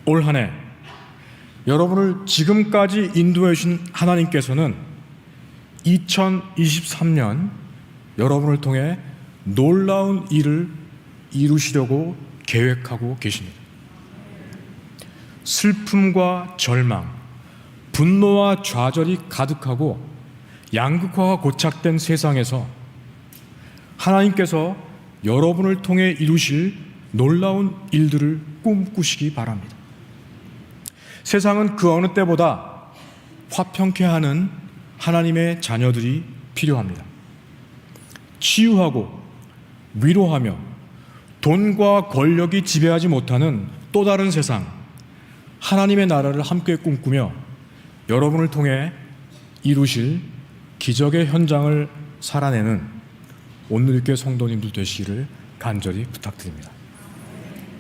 올 한 해 여러분을 지금까지 인도해 주신 하나님께서는 2023년 여러분을 통해 놀라운 일을 이루시려고 계획하고 계십니다. 슬픔과 절망, 분노와 좌절이 가득하고 양극화가 고착된 세상에서 하나님께서 여러분을 통해 이루실 놀라운 일들을 꿈꾸시기 바랍니다. 세상은 그 어느 때보다 화평케 하는 하나님의 자녀들이 필요합니다. 치유하고 위로하며 돈과 권력이 지배하지 못하는 또 다른 세상, 하나님의 나라를 함께 꿈꾸며 여러분을 통해 이루실 기적의 현장을 살아내는 온누리교회 성도님들 되시기를 간절히 부탁드립니다.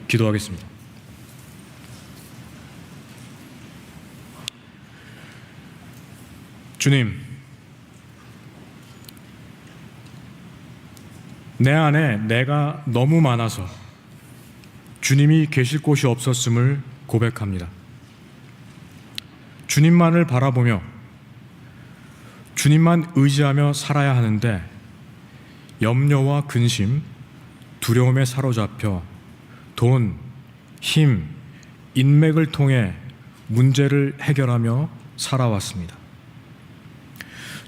기도하겠습니다. 주님, 내 안에 내가 너무 많아서 주님이 계실 곳이 없었음을 고백합니다. 주님만을 바라보며 주님만 의지하며 살아야 하는데 염려와 근심, 두려움에 사로잡혀 돈, 힘, 인맥을 통해 문제를 해결하며 살아왔습니다.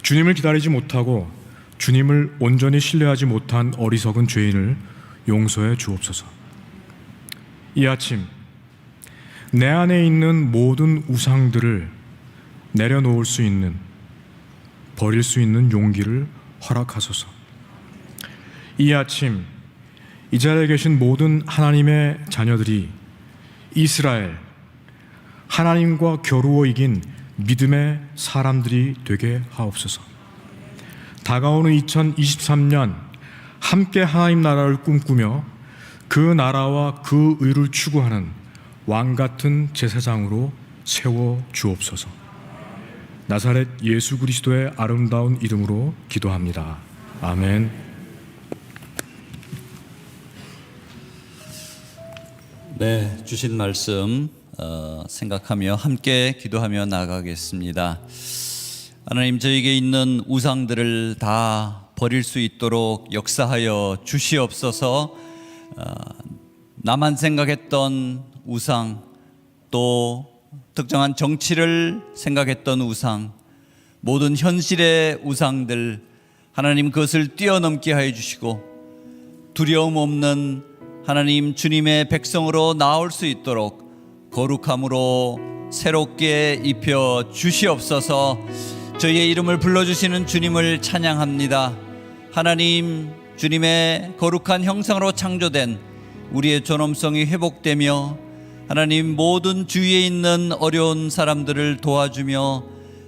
주님을 기다리지 못하고 주님을 온전히 신뢰하지 못한 어리석은 죄인을 용서해 주옵소서. 이 아침 내 안에 있는 모든 우상들을 내려놓을 수 있는, 버릴 수 있는 용기를 허락하소서. 이 아침 이 자리에 계신 모든 하나님의 자녀들이 이스라엘, 하나님과 겨루어 이긴 믿음의 사람들이 되게 하옵소서. 다가오는 2023년 함께 하나님 나라를 꿈꾸며 그 나라와 그 의를 추구하는 왕같은 제사장으로 세워 주옵소서. 나사렛 예수 그리스도의 아름다운 이름으로 기도합니다. 아멘. 네, 주신 말씀 생각하며 함께 기도하며 나가겠습니다. 하나님, 저에게 있는 우상들을 다 버릴 수 있도록 역사하여 주시옵소서. 나만 생각했던 우상, 또 특정한 정치를 생각했던 우상, 모든 현실의 우상들, 하나님 그것을 뛰어넘게 하여 주시고 두려움 없는 하나님 주님의 백성으로 나올 수 있도록 거룩함으로 새롭게 입혀 주시옵소서. 저희의 이름을 불러주시는 주님을 찬양합니다. 하나님, 주님의 거룩한 형상으로 창조된 우리의 존엄성이 회복되며 하나님 모든 주위에 있는 어려운 사람들을 도와주며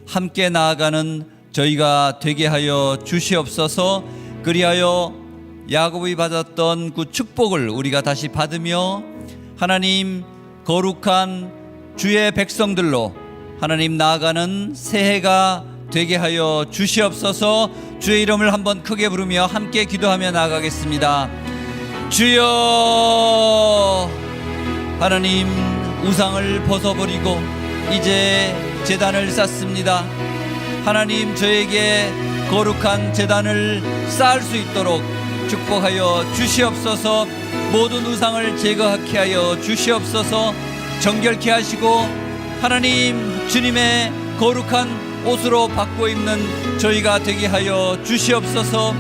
함께 나아가는 저희가 되게 하여 주시옵소서. 그리하여 야곱이 받았던 그 축복을 우리가 다시 받으며 하나님 거룩한 주의 백성들로 하나님 나아가는 새해가 되게 하여 주시옵소서. 주의 이름을 한번 크게 부르며 함께 기도하며 나아가겠습니다. 주여, 하나님 우상을 벗어버리고 이제 제단을 쌓습니다. 하나님 저에게 거룩한 제단을 쌓을 수 있도록 축복하여 주시옵소서. 모든 우상을 제거하게 하여 주시옵소서. 정결케 하시고 하나님 주님의 거룩한 옷으로 바꿔 입는 저희가 되게 하여 주시옵소서.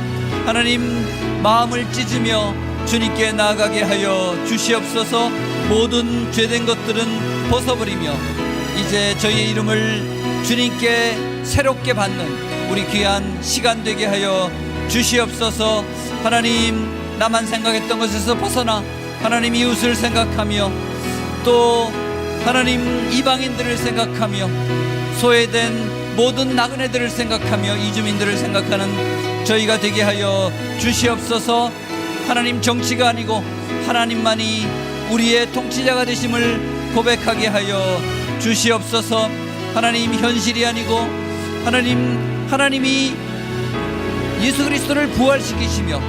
하나님 마음을 찢으며 주님께 나아가게 하여 주시옵소서. 모든 죄된 것들은 벗어버리며 이제 저희의 이름을 주님께 새롭게 받는 우리 귀한 시간 되게 하여 주시옵소서. 하나님 나만 생각했던 것에서 벗어나 하나님 이웃을 생각하며 또 하나님 이방인들을 생각하며 소외된 모든 나그네들을 생각하며 이주민들을 생각하는 저희가 되게 하여 주시옵소서. 하나님 정치가 아니고 하나님만이 우리의 통치자가 되심을 고백하게 하여 주시옵소서. 하나님 현실이 아니고 하나님이 예수 그리스도를 부활시키시며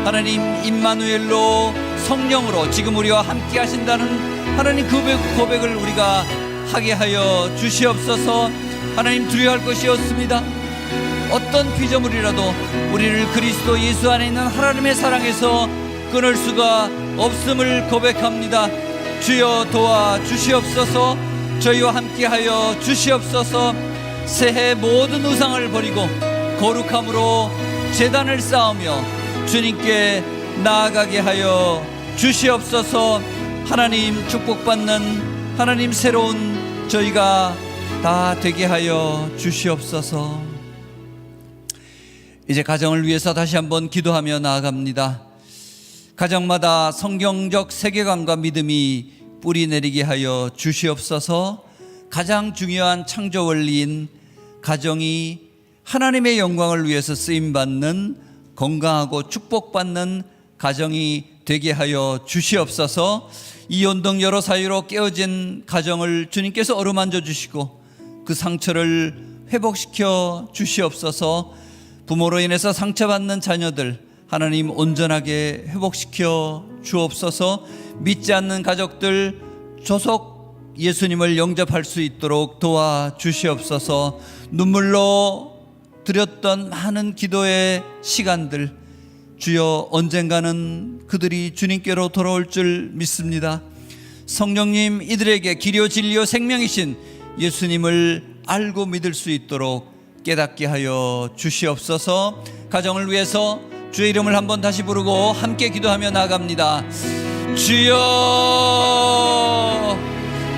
하나님 임마누엘로 성령으로 지금 우리와 함께 하신다는 하나님 그 고백을 우리가 하게 하여 주시옵소서. 하나님 두려워할 것이 없습니다. 어떤 피조물이라도 우리를 그리스도 예수 안에 있는 하나님의 사랑에서 끊을 수가 없음을 고백합니다. 주여 도와 주시옵소서. 저희와 함께 하여 주시옵소서. 새해 모든 우상을 버리고 거룩함으로 제단을 쌓으며 주님께 나아가게 하여 주시옵소서. 하나님 축복받는 하나님 새로운 저희가 다 되게 하여 주시옵소서. 이제 가정을 위해서 다시 한번 기도하며 나아갑니다. 가정마다 성경적 세계관과 믿음이 뿌리 내리게 하여 주시옵소서. 가장 중요한 창조 원리인 가정이 하나님의 영광을 위해서 쓰임받는 건강하고 축복받는 가정이 되게 하여 주시옵소서. 이 연동 여러 사유로 깨어진 가정을 주님께서 어루만져 주시고 그 상처를 회복시켜 주시옵소서. 부모로 인해서 상처받는 자녀들 하나님 온전하게 회복시켜 주옵소서. 믿지 않는 가족들 조속 예수님을 영접할 수 있도록 도와주시옵소서. 눈물로 드렸던 많은 기도의 시간들 주여 언젠가는 그들이 주님께로 돌아올 줄 믿습니다. 성령님, 이들에게 길이요 진리요 생명이신 예수님을 알고 믿을 수 있도록 깨닫게 하여 주시옵소서. 가정을 위해서 주의 이름을 한번 다시 부르고 함께 기도하며 나아갑니다. 주여,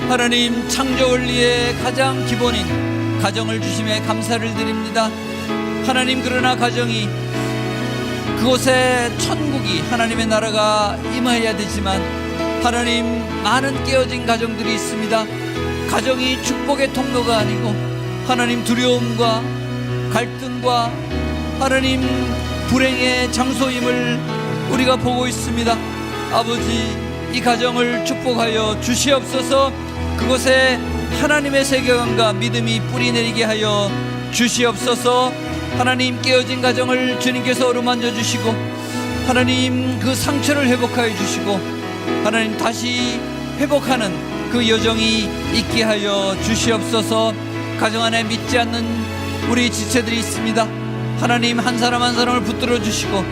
하나님, 창조 원리의 가장 기본인 가정을 주심에 감사를 드립니다. 하나님, 그러나 가정이 그곳에 천국이 하나님의 나라가 임하여야 되지만 하나님, 많은 깨어진 가정들이 있습니다. 가정이 축복의 통로가 아니고 하나님, 두려움과 갈등과 하나님, 불행의 장소임을 우리가 보고 있습니다. 아버지, 이 가정을 축복하여 주시옵소서. 그곳에 하나님의 세계관과 믿음이 뿌리내리게 하여 주시옵소서. 하나님, 깨어진 가정을 주님께서 어루만져 주시고 하나님, 그 상처를 회복하여 주시고 하나님, 다시 회복하는 그 여정이 있게 하여 주시옵소서. 가정 안에 믿지 않는 우리 지체들이 있습니다. 하나님, 한 사람 한 사람을 붙들어 주시고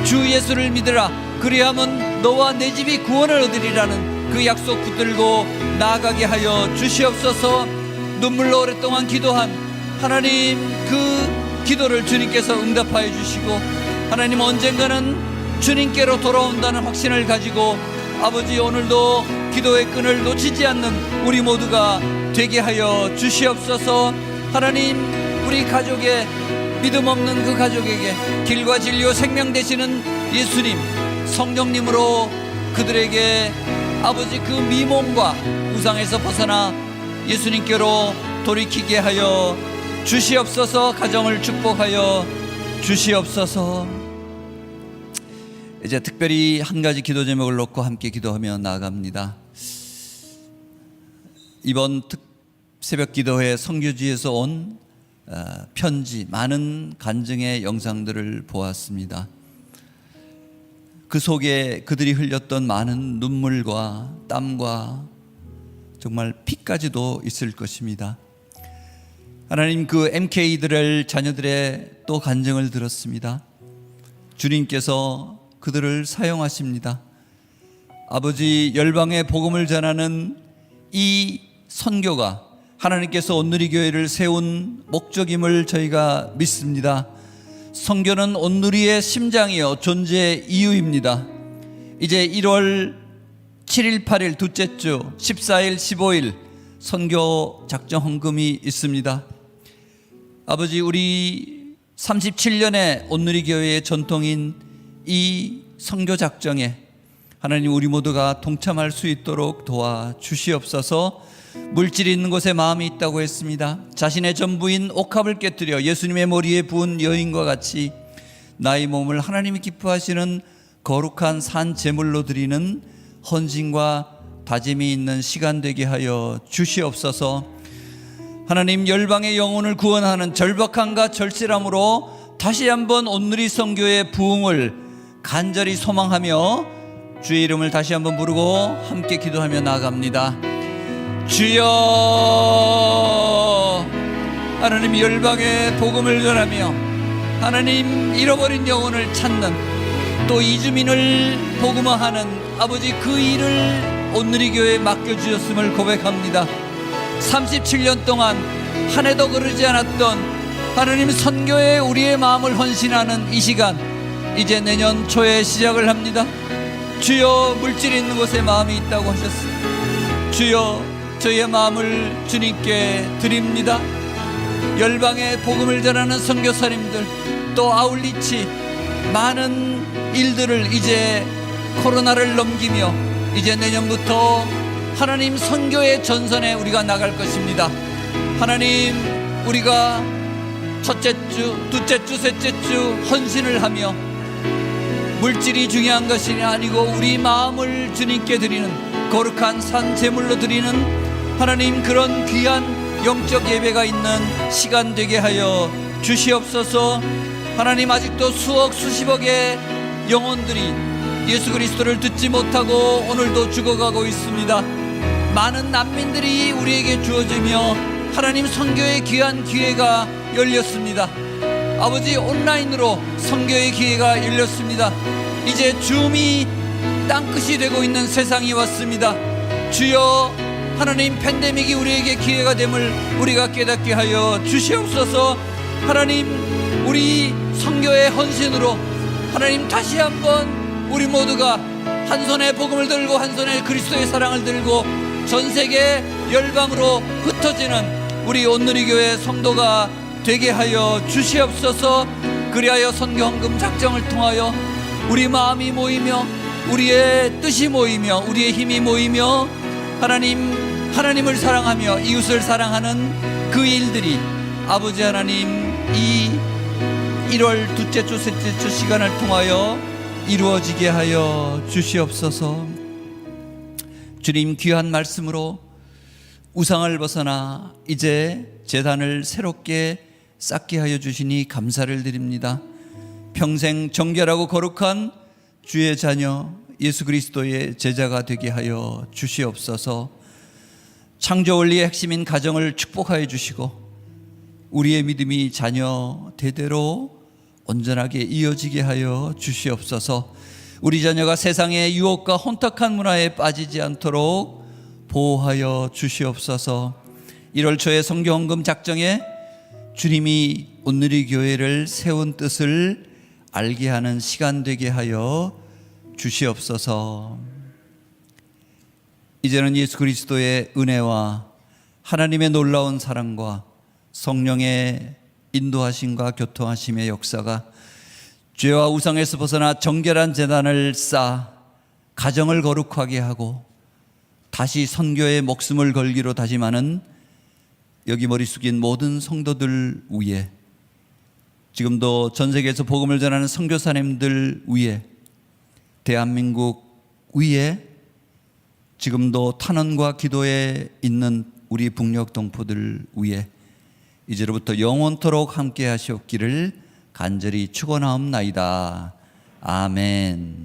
주 예수를 믿으라, 그리하면 너와 내 집이 구원을 얻으리라는 그 약속 붙들고 나아가게 하여 주시옵소서. 눈물로 오랫동안 기도한 하나님, 그 기도를 주님께서 응답하여 주시고 하나님, 언젠가는 주님께로 돌아온다는 확신을 가지고 아버지, 오늘도 기도의 끈을 놓치지 않는 우리 모두가 되게 하여 주시옵소서. 하나님, 우리 가족의 믿음 없는 그 가족에게 길과 진리요 생명 되시는 예수님, 성령님으로 그들에게 아버지, 그 미몽과 우상에서 벗어나 예수님께로 돌이키게 하여 주시옵소서. 가정을 축복하여 주시옵소서. 이제 특별히 한 가지 기도 제목을 놓고 함께 기도하며 나아갑니다. 이번 새벽 기도회 선교지에서 온 편지, 많은 간증의 영상들을 보았습니다. 그 속에 그들이 흘렸던 많은 눈물과 땀과 정말 피까지도 있을 것입니다. 하나님, 그 MK들의 자녀들의 또 간증을 들었습니다. 주님께서 그들을 사용하십니다. 아버지, 열방의 복음을 전하는 이 선교가 하나님께서 온누리교회를 세운 목적임을 저희가 믿습니다. 선교는 온누리의 심장이요 존재의 이유입니다. 이제 1월 7일, 8일 둘째 주, 14일, 15일 선교 작정 헌금이 있습니다. 아버지, 우리 37년의 온누리교회의 전통인 이 선교 작정에 하나님, 우리 모두가 동참할 수 있도록 도와주시옵소서. 물질이 있는 곳에 마음이 있다고 했습니다. 자신의 전부인 옥합을 깨뜨려 예수님의 머리에 부은 여인과 같이 나의 몸을 하나님이 기뻐하시는 거룩한 산 제물로 드리는 헌신과 다짐이 있는 시간 되게 하여 주시옵소서. 하나님, 열방의 영혼을 구원하는 절박함과 절실함으로 다시 한번 온누리 선교의 부흥을 간절히 소망하며 주의 이름을 다시 한번 부르고 함께 기도하며 나아갑니다. 주여, 하나님, 열방의 복음을 전하며 하나님, 잃어버린 영혼을 찾는 또 이주민을 복음화하는 아버지, 그 일을 온누리교회에 맡겨주셨음을 고백합니다. 37년 동안 한 해도 거르지 않았던 하나님, 선교에 우리의 마음을 헌신하는 이 시간, 이제 내년 초에 시작을 합니다. 주여, 물질이 있는 곳에 마음이 있다고 하셨습니다. 주여, 저희의 마음을 주님께 드립니다. 열방의 복음을 전하는 선교사님들, 또 아울리치 많은 일들을 이제 코로나를 넘기며 이제 내년부터 하나님, 선교의 전선에 우리가 나갈 것입니다. 하나님, 우리가 첫째 주, 둘째 주, 셋째 주 헌신을 하며 물질이 중요한 것이 아니고 우리 마음을 주님께 드리는 거룩한 산 제물로 드리는 하나님, 그런 귀한 영적 예배가 있는 시간 되게 하여 주시옵소서. 하나님, 아직도 수억 수십억의 영혼들이 예수 그리스도를 듣지 못하고 오늘도 죽어가고 있습니다. 많은 난민들이 우리에게 주어지며 하나님, 선교의 귀한 기회가 열렸습니다. 아버지 온라인으로 선교의 기회가 열렸습니다. 이제 줌이 땅끝이 되고 있는 세상이 왔습니다. 주여 하나님, 팬데믹이 우리에게 기회가 됨을 우리가 깨닫게 하여 주시옵소서. 하나님, 우리 선교의 헌신으로 하나님 다시 한번 우리 모두가 한 손에 복음을 들고 한 손에 그리스도의 사랑을 들고 전 세계 열방으로 흩어지는 우리 온누리교회 성도가 되게 하여 주시옵소서. 그리하여 선교헌금 작정을 통하여 우리 마음이 모이며 우리의 뜻이 모이며 우리의 힘이 모이며 하나님을 사랑하며 이웃을 사랑하는 그 일들이 아버지 하나님 이 1월 둘째 주 셋째 주 시간을 통하여 이루어지게 하여 주시옵소서. 주님 귀한 말씀으로 우상을 벗어나 이제 제단을 새롭게 쌓게 하여 주시니 감사를 드립니다. 평생 정결하고 거룩한 주의 자녀 예수 그리스도의 제자가 되게 하여 주시옵소서. 창조 원리의 핵심인 가정을 축복하여 주시고 우리의 믿음이 자녀 대대로 온전하게 이어지게 하여 주시옵소서. 우리 자녀가 세상의 유혹과 혼탁한 문화에 빠지지 않도록 보호하여 주시옵소서. 1월 초에 선교헌금 작정에 주님이 온누리 교회를 세운 뜻을 알게 하는 시간 되게 하여 주시옵소서. 이제는 예수 그리스도의 은혜와 하나님의 놀라운 사랑과 성령의 인도하심과 교통하심의 역사가 죄와 우상에서 벗어나 정결한 제단을 쌓아 가정을 거룩하게 하고 다시 선교의 목숨을 걸기로 다짐하는 여기 머리 숙인 모든 성도들 위에, 지금도 전 세계에서 복음을 전하는 선교사님들 위에, 대한민국 위에, 지금도 탄원과 기도에 있는 우리 북녘 동포들 위에 이제로부터 영원토록 함께 하시옵기를 간절히 축원하옵나이다. 아멘.